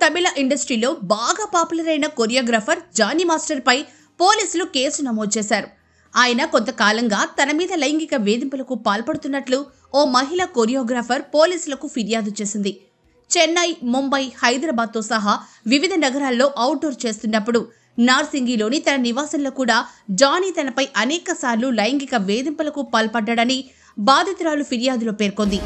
తమిళ ఇండస్ట్రీలో బాగా పాపులర్ అయిన కొరియోగ్రాఫర్ జానీ మాస్టర్ పై పోలీసులు కేసు నమోదు చేశారు. ఆయన కొంతకాలంగా తన మీద లైంగిక వేధింపులకు పాల్పడుతున్నట్లు ఓ మహిళ కొరియోగ్రాఫర్ పోలీసులకు ఫిర్యాదు చేసింది. చెన్నై, ముంబై, హైదరాబాద్తో సహా వివిధ నగరాల్లో అవుట్డోర్ చేస్తున్నప్పుడు నార్సింగిలోని తన నివాసంలో కూడా జానీ తనపై అనేకసార్లు లైంగిక వేధింపులకు పాల్పడ్డాడని బాధితురాలు ఫిర్యాదులో పేర్కొంది.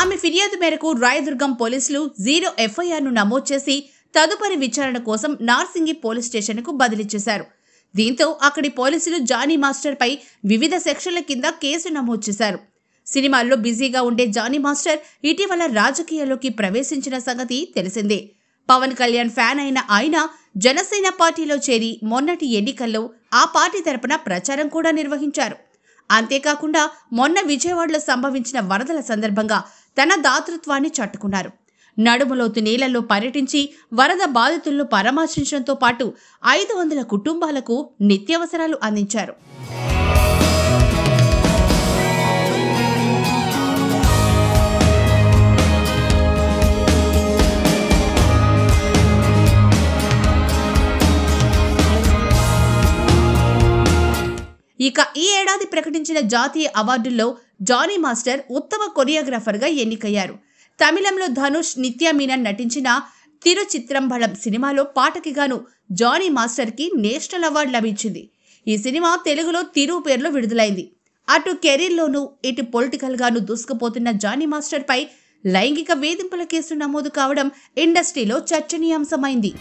ఆమె ఫిర్యాదు మేరకు రాయదుర్గం పోలీసులు 0 ఎఫ్ఐఆర్ను నమోదు చేసి తదుపరి విచారణ కోసం నార్సింగి పోలీస్ స్టేషన్కు బదిలీ చేశారు. దీంతో అక్కడి పోలీసులు జానీ మాస్టర్ పై వివిధ సెక్షన్ల కింద కేసు నమోదు చేశారు. సినిమాల్లో బిజీగా ఉండే జానీ మాస్టర్ ఇటీవల రాజకీయాల్లోకి ప్రవేశించిన సంగతి తెలిసిందే. పవన్ కళ్యాణ్ ఫ్యాన్ అయిన ఆయన జనసేన పార్టీలో చేరి మొన్నటి ఎన్నికల్లో ఆ పార్టీ తరపున ప్రచారం కూడా నిర్వహించారు. అంతేకాకుండా మొన్న విజయవాడలో సంభవించిన వరదల సందర్భంగా తన దాతృత్వాన్ని చాటుకున్నారు. నడుములోతు నీళ్లలో పర్యటించి వరద బాధితులను పరామర్శించడంతో పాటు 500 కుటుంబాలకు నిత్యావసరాలు అందించారు. ఇక ఈ ఏడాది ప్రకటించిన జాతీయ అవార్డుల్లో జానీ మాస్టర్ ఉత్తమ కొరియోగ్రాఫర్గా ఎన్నికయ్యారు. తమిళంలో ధనుష్, నిత్యా మీనన్ నటించిన తిరుచిత్రంబళం సినిమాలో పాటకి గాను జానీ మాస్టర్కి నేషనల్ అవార్డు లభించింది. ఈ సినిమా తెలుగులో తిరు పేరులో విడుదలైంది. అటు కెరీర్లోనూ ఇటు పొలిటికల్ గాను దూసుకుపోతున్న జానీ మాస్టర్ పై లైంగిక వేధింపుల కేసు నమోదు కావడం ఇండస్ట్రీలో చర్చనీయాంశమైంది.